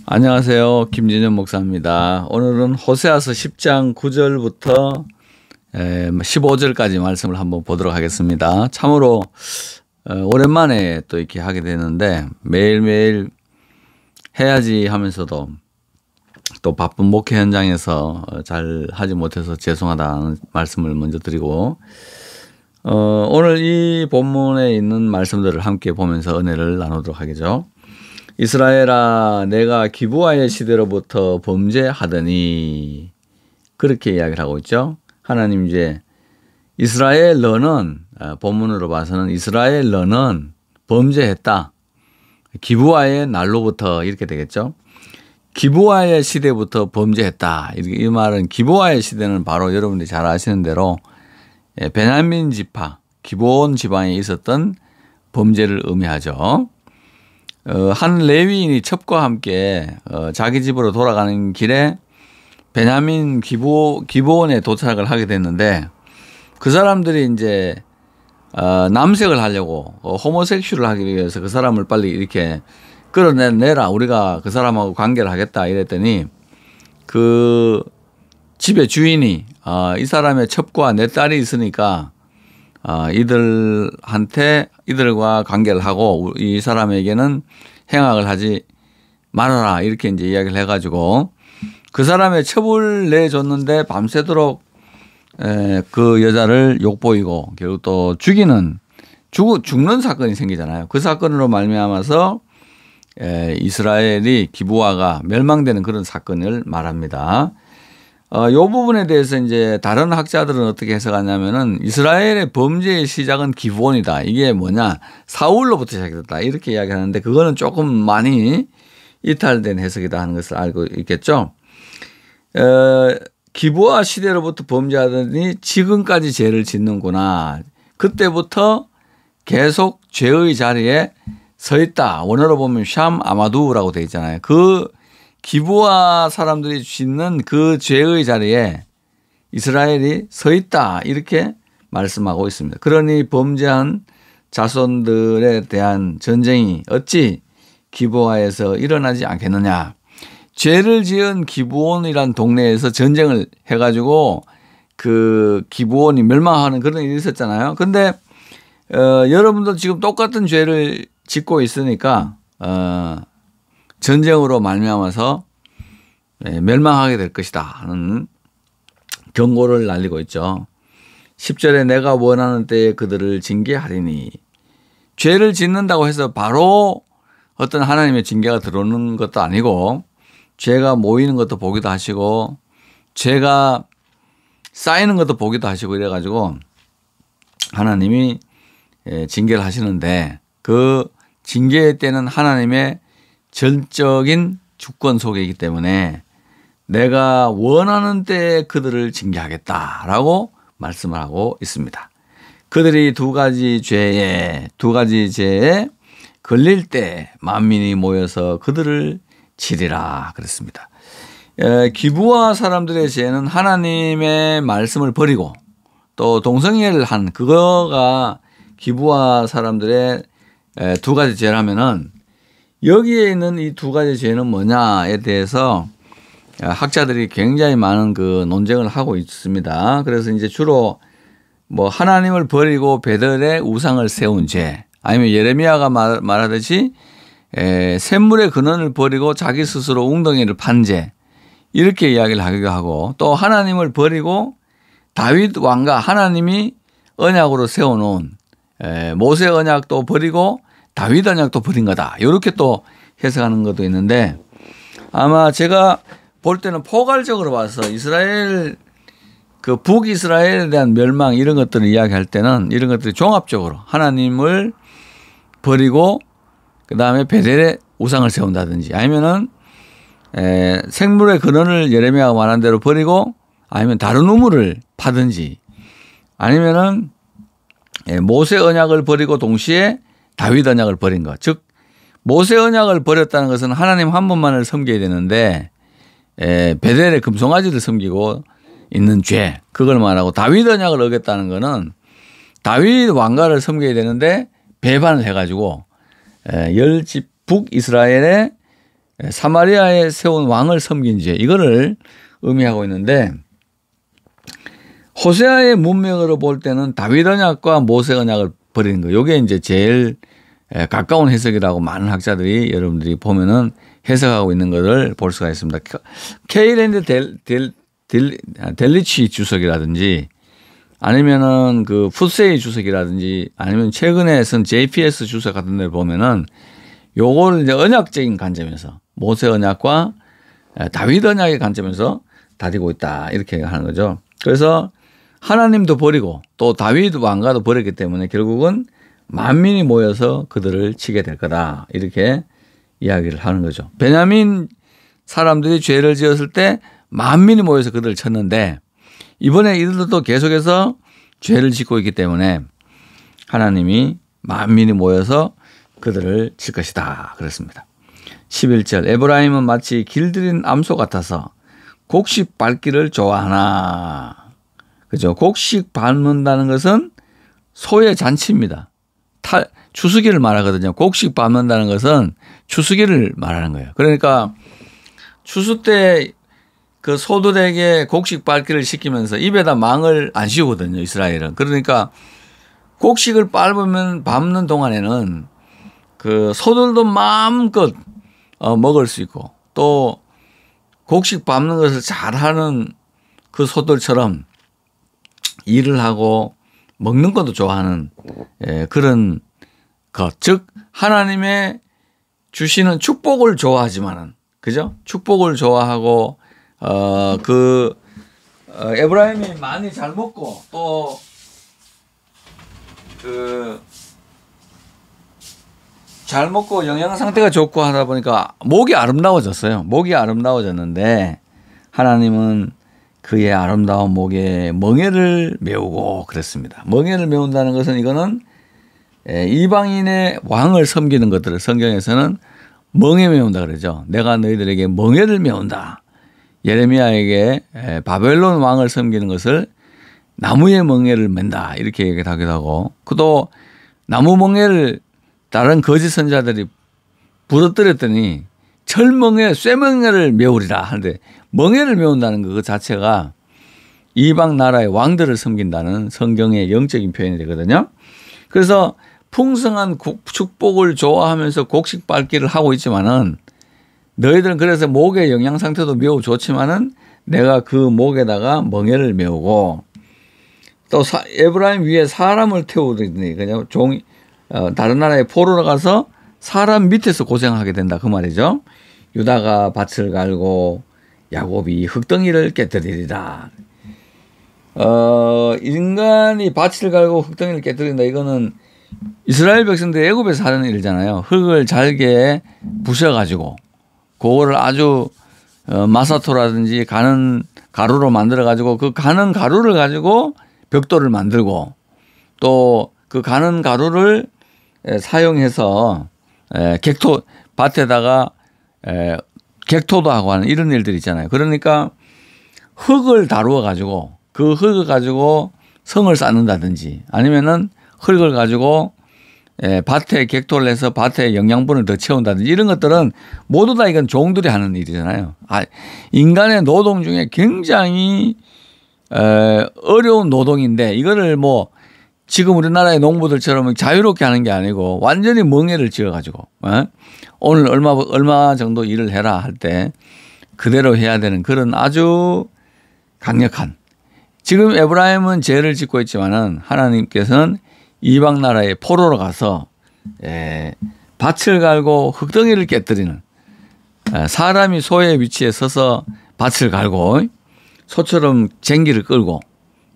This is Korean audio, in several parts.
안녕하세요. 김진현 목사입니다. 오늘은 호세아서 10장 9절부터 15절까지 말씀을 한번 보도록 하겠습니다. 참으로 오랜만에 또 이렇게 하게 되는데 매일매일 해야지 하면서도 또 바쁜 목회 현장에서 잘 하지 못해서 죄송하다는 말씀을 먼저 드리고 오늘 이 본문에 있는 말씀들을 함께 보면서 은혜를 나누도록 하겠죠. 이스라엘아 내가 기브아의 시대로부터 범죄하더니 그렇게 이야기를 하고 있죠. 하나님 이제 이스라엘 너는 본문으로 봐서는 이스라엘 너는 범죄했다. 기브아의 날로부터 이렇게 되겠죠. 기브아의 시대부터 범죄했다. 이 말은 기브아의 시대는 바로 여러분들이 잘 아시는 대로 베냐민 지파 기브온 지방에 있었던 범죄를 의미하죠. 한 레위인이 첩과 함께 자기 집으로 돌아가는 길에 베냐민 기브온에 도착을 하게 됐는데 그 사람들이 이제 남색을 하려고 호모섹슈얼을 하기 위해서 그 사람을 빨리 이렇게 끌어내라 우리가 그 사람하고 관계를 하겠다 이랬더니 그 집의 주인이 이 사람의 첩과 내 딸이 있으니까 이들과 관계를 하고 이 사람에게는 행악을 하지 말아라 이렇게 이제 이야기를 해가지고 그 사람의 첩을 내줬는데 밤새도록 그 여자를 욕보이고 결국 또 죽는 사건이 생기잖아요. 그 사건으로 말미암아서 이스라엘이 기브아가 멸망되는 그런 사건을 말합니다. 이 부분에 대해서 이제 다른 학자들은 어떻게 해석하냐면은 이스라엘의 범죄의 시작은 기브온이다. 이게 뭐냐? 사울로부터 시작됐다. 이렇게 이야기하는데 그거는 조금 많이 이탈된 해석이다 하는 것을 알고 있겠죠. 기브아 시대로부터 범죄하더니 지금까지 죄를 짓는구나. 그때부터 계속 죄의 자리에 서 있다. 원어로 보면 샴 아마두라고 되어 있잖아요. 그 기브아 사람들이 짓는 그 죄의 자리에 이스라엘이 서 있다 이렇게 말씀하고 있습니다. 그러니 범죄한 자손들에 대한 전쟁이 어찌 기브아에서 일어나지 않겠느냐. 죄를 지은 기브온이란 동네에서 전쟁을 해가지고 그 기브온이 멸망하는 그런 일이 있었잖아요. 근데 여러분도 지금 똑같은 죄를 짓고 있으니까 전쟁으로 말미암아서 멸망하게 될 것이다 하는 경고를 날리고 있죠. 10절에 내가 원하는 때에 그들을 징계하리니 죄를 짓는다고 해서 바로 어떤 하나님의 징계가 들어오는 것도 아니고 죄가 모이는 것도 보기도 하시고 죄가 쌓이는 것도 보기도 하시고 이래가지고 하나님이 징계를 하시는데 그 징계의 때는 하나님의 전적인 주권 속에 있기 때문에 내가 원하는 때에 그들을 징계하겠다라고 말씀을 하고 있습니다. 그들이 두 가지 죄에 걸릴 때 만민이 모여서 그들을 치리라 그랬습니다. 기브아 사람들의 죄는 하나님의 말씀을 버리고 또 동성애를 한 그거가 기브아 사람들의 두 가지 죄라면은 여기에 있는 이 두 가지 죄는 뭐냐에 대해서 학자들이 굉장히 많은 그 논쟁을 하고 있습니다. 그래서 이제 주로 뭐 하나님을 버리고 베델에 우상을 세운 죄 아니면 예레미야가 말하듯이 샘물의 근원을 버리고 자기 스스로 웅덩이를 판 죄 이렇게 이야기를 하기도 하고 또 하나님을 버리고 다윗 왕과 하나님이 언약으로 세워놓은 모세 언약도 버리고 다윗 언약도 버린 거다. 이렇게 또 해석하는 것도 있는데 아마 제가 볼 때는 포괄적으로 봐서 이스라엘 그 북이스라엘에 대한 멸망 이런 것들을 이야기할 때는 이런 것들이 종합적으로 하나님을 버리고 그다음에 베델에 우상을 세운다든지 아니면은 생물의 근원을 예레미야가 말한 대로 버리고 아니면 다른 우물을 파든지 아니면은 모세 언약을 버리고 동시에 다윗 언약을 버린 것. 즉 모세 언약을 버렸다는 것은 하나님 한 분만을 섬겨야 되는데 베델의 금송아지를 섬기고 있는 죄. 그걸 말하고 다윗 언약을 어겼다는 것은 다윗 왕가를 섬겨야 되는데 배반을 해가지고 10집 북이스라엘의 사마리아에 세운 왕을 섬긴 죄 이거를 의미하고 있는데 호세아의 문맥으로 볼 때는 다윗 언약과 모세 언약을 버리는 거. 이게 이제 제일 가까운 해석이라고 많은 학자들이 여러분들이 보면은 해석하고 있는 것을 볼 수가 있습니다. 케이랜드 델리치 주석이라든지 아니면은 그 푸세이 주석이라든지 아니면 최근에 쓴 JPS 주석 같은 데 보면은 요거를 이제 언약적인 관점에서 모세 언약과 다윗 언약의 관점에서 다루고 있다. 이렇게 하는 거죠. 그래서 하나님도 버리고 또 다윗 왕가도 버렸기 때문에 결국은 만민이 모여서 그들을 치게 될 거다. 이렇게 이야기를 하는 거죠. 베냐민 사람들이 죄를 지었을 때 만민이 모여서 그들을 쳤는데 이번에 이들도 계속해서 죄를 짓고 있기 때문에 하나님이 만민이 모여서 그들을 칠 것이다. 그랬습니다. 11절 에브라임은 마치 길들인 암소 같아서 곡식 밟기를 좋아하나. 그죠? 곡식 밟는다는 것은 소의 잔치입니다. 추수기를 말하거든요. 곡식 밟는다는 것은 추수기를 말하는 거예요. 그러니까 추수 때 그 소들에게 곡식 밟기를 시키면서 입에다 망을 안 씌우거든요. 이스라엘은. 그러니까 곡식을 밟는 동안에는 그 소들도 마음껏 먹을 수 있고 또 곡식 밟는 것을 잘하는 그 소들처럼 일을 하고 먹는 것도 좋아하는 그런 것. 즉 하나님의 주시는 축복을 좋아하지만은 그죠? 축복을 좋아하고 에브라임이 많이 잘 먹고 또 잘 먹고 영양 상태가 좋고 하다 보니까 목이 아름다워졌어요. 목이 아름다워졌는데 하나님은 그의 아름다운 목에 멍에를 메우고 그랬습니다. 멍에를 메운다는 것은 이거는 이방인의 왕을 섬기는 것들을 성경에서는 멍에 메운다 그러죠. 내가 너희들에게 멍에를 메운다. 예레미야에게 바벨론 왕을 섬기는 것을 나무의 멍에를 맨다. 이렇게 얘기하기도 하고 그도 나무 멍에를 다른 거짓 선자들이 부러뜨렸더니 철멍에 쇠멍에를 메우리라 하는데 멍에를 메운다는 것 자체가 이방 나라의 왕들을 섬긴다는 성경의 영적인 표현이 되거든요. 그래서 풍성한 축복을 좋아하면서 곡식 밟기를 하고 있지만은 너희들은 그래서 목의 영양 상태도 매우 좋지만은 내가 그 목에다가 멍에를 메우고 또 에브라임 위에 사람을 태우더니 그냥 다른 나라에 포로로 가서 사람 밑에서 고생하게 된다 그 말이죠. 유다가 밭을 갈고 야곱이 흙덩이를 깨뜨리리라. 인간이 밭을 갈고 흙덩이를 깨뜨린다. 이거는 이스라엘 백성들이 애굽에서 하는 일이잖아요. 흙을 잘게 부셔가지고 그거를 아주 마사토라든지 가는 가루로 만들어가지고 그 가는 가루를 가지고 벽돌을 만들고 또 그 가는 가루를 사용해서 밭에다가 객토도 하고 하는 이런 일들이 있잖아요. 그러니까 흙을 다루어 가지고 그 흙을 가지고 성을 쌓는다든지 아니면은 흙을 가지고 밭에 객토를 해서 밭에 영양분을 더 채운다든지 이런 것들은 모두 다 이건 종들이 하는 일이잖아요. 인간의 노동 중에 굉장히 어려운 노동인데 이거를 뭐 지금 우리나라의 농부들처럼 자유롭게 하는 게 아니고 완전히 멍에를 지어가지고 오늘 얼마 정도 일을 해라 할 때 그대로 해야 되는 그런 아주 강력한 지금 에브라임은 죄를 짓고 있지만은 하나님께서는 이방 나라에 포로로 가서 밭을 갈고 흙덩이를 깨뜨리는 사람이 소의 위치에 서서 밭을 갈고 소처럼 쟁기를 끌고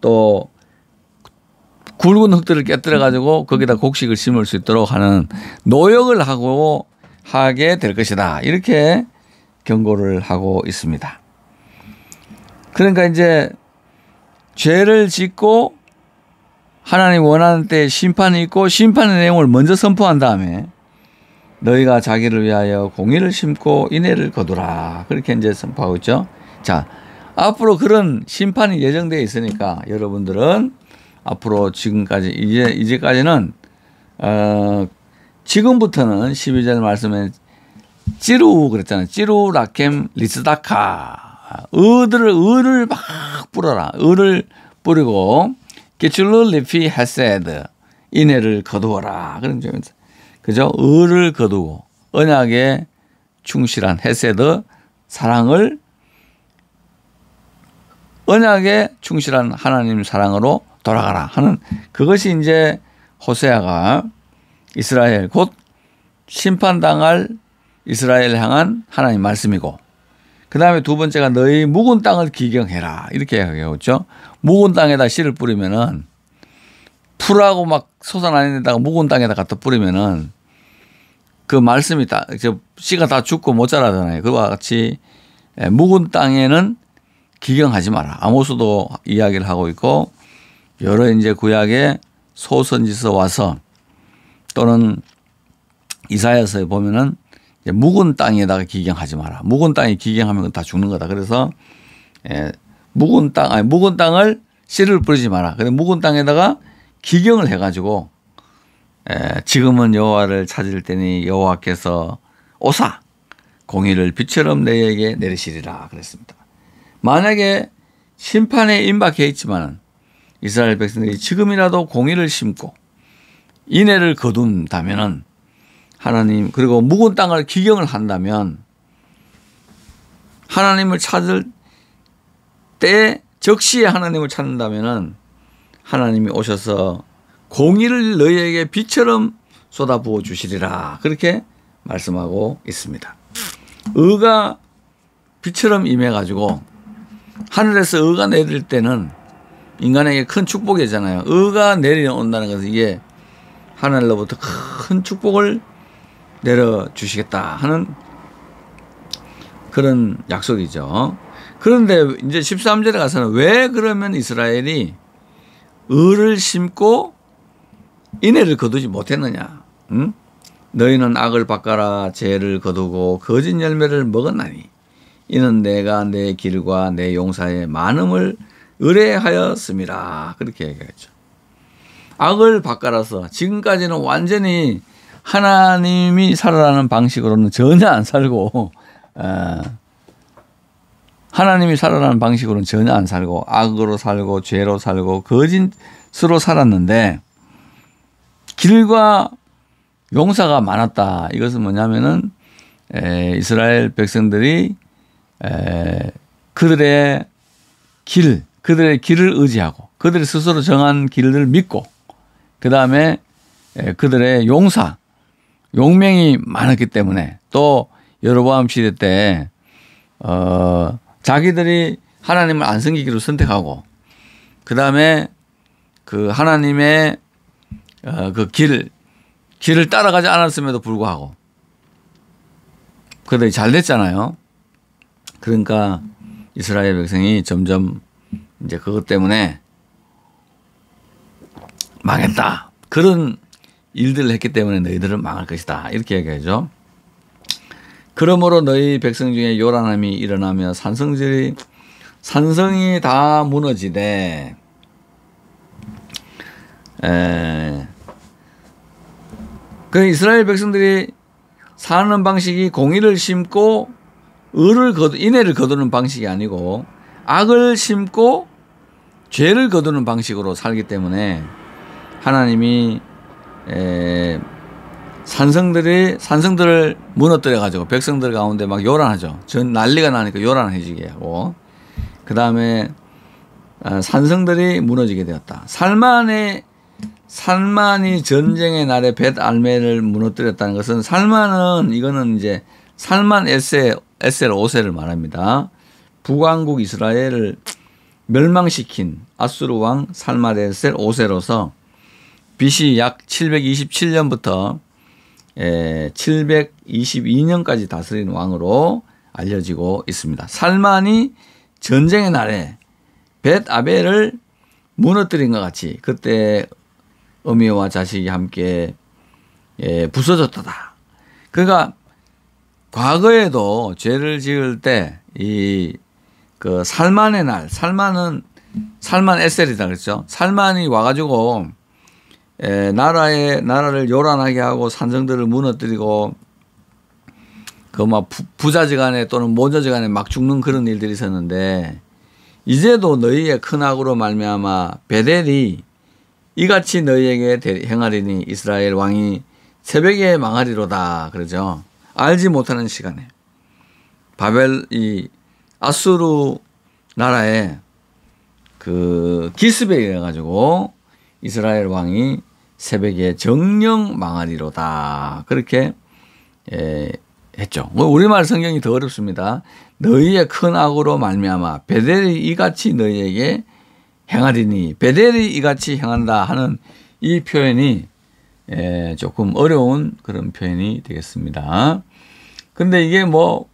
또 굵은 흙들을 깨뜨려 가지고 거기다 곡식을 심을 수 있도록 하는 노역을 하게 될 것이다. 이렇게 경고를 하고 있습니다. 그러니까 이제 죄를 짓고 하나님 원하는 때 심판이 있고 심판의 내용을 먼저 선포한 다음에 너희가 자기를 위하여 공의를 심고 인애를 거두라. 그렇게 이제 선포하고 있죠. 자, 앞으로 그런 심판이 예정되어 있으니까 여러분들은 앞으로 지금까지 이제까지는 지금부터는 12절 말씀에 찌루 그랬잖아요. 찌루 라켐 리스다카. 을을 막 뿌려라. 을을 뿌리고 게출루 리피 헤세드. 인애를 거두어라. 그런 점에서. 그죠? 을을 거두고 언약에 충실한 헤세드 사랑을 언약에 충실한 하나님 사랑으로 돌아가라 하는 그것이 이제 호세아가 이스라엘 곧 심판당할 이스라엘 향한 하나님 말씀이고 그 다음에 두 번째가 너희 묵은 땅을 기경해라 이렇게 이야기하죠. 묵은 땅에다 씨를 뿌리면은 풀하고 막 솟아나는 데다가 묵은 땅에다 갖다 뿌리면은 그 말씀이 다 씨가 다 죽고 못 자라잖아요. 그와 같이 묵은 땅에는 기경하지 마라. 아모스도 이야기를 하고 있고 여러 이제 구약의 소선지서 와서 또는 이사야서에 보면은 묵은 땅에다가 기경하지 마라. 묵은 땅에 기경하면 다 죽는 거다. 그래서 묵은 땅을 씨를 뿌리지 마라. 근데 묵은 땅에다가 기경을 해가지고 지금은 여호와를 찾을 때니 여호와께서 오사 공의를 빛처럼 내게 내리시리라 그랬습니다. 만약에 심판에 임박해 있지만 이스라엘 백성들이 지금이라도 공의를 심고 인애를 거둔다면은 하나님 그리고 묵은 땅을 기경을 한다면 하나님을 찾을 때 적시에 하나님을 찾는다면은 하나님이 오셔서 공의를 너희에게 빛처럼 쏟아부어 주시리라 그렇게 말씀하고 있습니다. 의가 빛처럼 임해가지고 하늘에서 의가 내릴 때는 인간에게 큰 축복이잖아요. 의가 내려온다는 것은 이게 하늘로부터 큰 축복을 내려주시겠다 하는 그런 약속이죠. 그런데 이제 13절에 가서는 왜 그러면 이스라엘이 의를 심고 인애를 거두지 못했느냐. 응? 너희는 악을 바꿔라 죄를 거두고 거짓 열매를 먹었나니 이는 내가 내 길과 내 용사의 많음을 의뢰하였음이라 그렇게 얘기했죠. 악을 바꿔라서 지금까지는 완전히 하나님이 살아라는 방식으로는 전혀 안 살고 하나님이 살아라는 방식으로는 전혀 안 살고 악으로 살고 죄로 살고 거짓으로 살았는데 길과 용사가 많았다. 이것은 뭐냐면은 이스라엘 백성들이 그들의 길을 의지하고 그들이 스스로 정한 길을 믿고 그 다음에 그들의 용명이 많았기 때문에 또 여로보암 시대 때 자기들이 하나님을 안 섬기기로 선택하고 그 다음에 그 하나님의 그 길을 따라가지 않았음에도 불구하고 그들이 잘 됐잖아요. 그러니까 이스라엘 백성이 점점 이제 그것 때문에 망했다. 그런 일들을 했기 때문에 너희들은 망할 것이다. 이렇게 얘기하죠. 그러므로 너희 백성 중에 요란함이 일어나며 산성이 다 무너지되 그 이스라엘 백성들이 사는 방식이 공의를 심고 인애를 거두는 방식이 아니고 악을 심고 죄를 거두는 방식으로 살기 때문에 하나님이 산성들을 무너뜨려 가지고 백성들 가운데 막 요란하죠. 전 난리가 나니까 요란해지게 하고 그 다음에 산성들이 무너지게 되었다. 살만이 전쟁의 날에 벳 알멜을 무너뜨렸다는 것은 이거는 이제 살만 에셀 5세를 말합니다. 북왕국 이스라엘을 멸망시킨 아수르 왕 살만 에셀 5세로서 BC 약 727년부터 722년까지 다스린 왕으로 알려지고 있습니다. 살만이 전쟁의 날에 벳 아벨을 무너뜨린 것 같이 그때 어미와 자식이 함께 부서졌다. 그러니까 과거에도 죄를 지을 때 그 살만의 날, 살만 에셀이다 그랬죠. 살만이 와가지고 나라를 요란하게 하고 산성들을 무너뜨리고 그 막 부자지간에 또는 모자지간에 막 죽는 그런 일들이 있었는데 이제도 너희의 큰 악으로 말미암아 베델이 이같이 너희에게 행하리니 이스라엘 왕이 새벽에 망하리로다 그러죠. 알지 못하는 시간에 바벨 이 아수르 나라에 그 기습에 의해 가지고 이스라엘 왕이 새벽에 정령 망하리로다 그렇게 했죠. 우리말 성경이 더 어렵습니다. 너희의 큰 악으로 말미암아 베델이 이같이 너희에게 행하리니 베델이 이같이 행한다 하는 이 표현이 조금 어려운 그런 표현이 되겠습니다. 근데 이게 뭐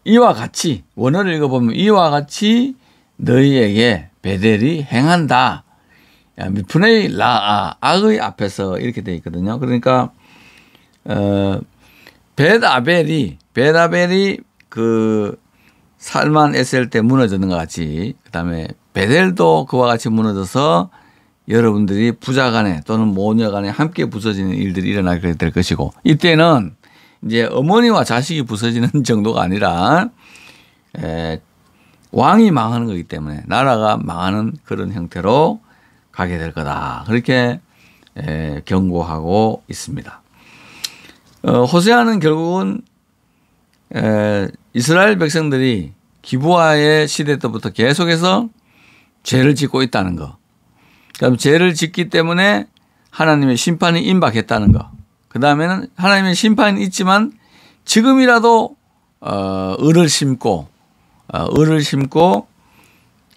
이와 같이 원어를 읽어보면 이와 같이 너희에게 베델이 행한다. 미프네이 라아 악의 앞에서 이렇게 되어 있거든요. 그러니까 벳아벨이 그 살만 에셀 때 무너지는 것 같이 그다음에 베델도 그와 같이 무너져서 여러분들이 부자간에 또는 모녀간에 함께 부서지는 일들이 일어나게 될 것이고 이때는 이제 어머니와 자식이 부서지는 정도가 아니라 왕이 망하는 거기 때문에 나라가 망하는 그런 형태로 가게 될 거다. 그렇게 경고하고 있습니다. 호세아는 결국은 이스라엘 백성들이 기브아의 시대 때부터 계속해서 죄를 짓고 있다는 거. 그다음에 죄를 짓기 때문에 하나님의 심판이 임박했다는 거. 그다음에는 하나님의 심판이 있지만 지금이라도 을을 심고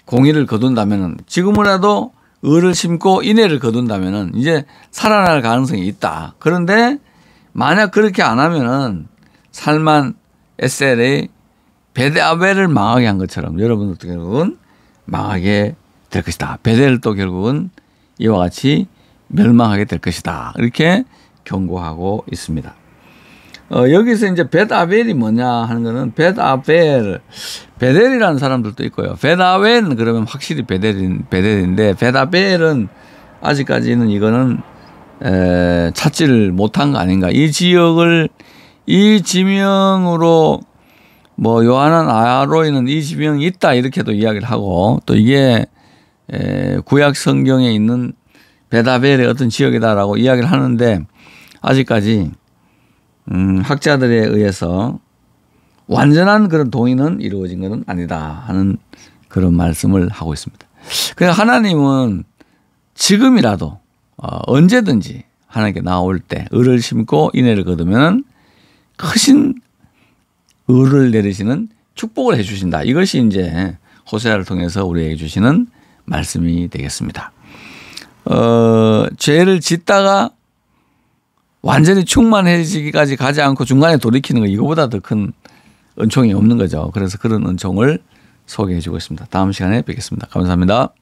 공의를 거둔다면은 지금이라도 을을 심고 인애를 거둔다면은 이제 살아날 가능성이 있다. 그런데 만약 그렇게 안 하면은 살만 에셀의 베델아벨을 망하게 한 것처럼 여러분들도 결국은 망하게 될 것이다. 베델도 결국은 이와 같이 멸망하게 될 것이다. 이렇게 경고하고 있습니다. 여기서 이제 벳아벨이 뭐냐 하는 거는 베델이라는 사람들도 있고요. 벳아벨은 그러면 확실히 베델인데 벳아벨은 아직까지는 이거는 찾지를 못한 거 아닌가. 이 지역을 이 지명으로 뭐 요한은 아로이는 이 지명이 있다 이렇게도 이야기를 하고 또 이게 구약 성경에 있는 벳아벨의 어떤 지역이다라고 이야기를 하는데 아직까지 학자들에 의해서 완전한 그런 동의는 이루어진 것은 아니다 하는 그런 말씀을 하고 있습니다. 그냥 하나님은 지금이라도 언제든지 하나님께 나올 때 을을 심고 인애를 거두면 크신 을을 내리시는 축복을 해 주신다. 이것이 이제 호세아를 통해서 우리에게 주시는 말씀이 되겠습니다. 죄를 짓다가 완전히 충만해지기까지 가지 않고 중간에 돌이키는 거 이거보다 더 큰 은총이 없는 거죠. 그래서 그런 은총을 소개해 주고 있습니다. 다음 시간에 뵙겠습니다. 감사합니다.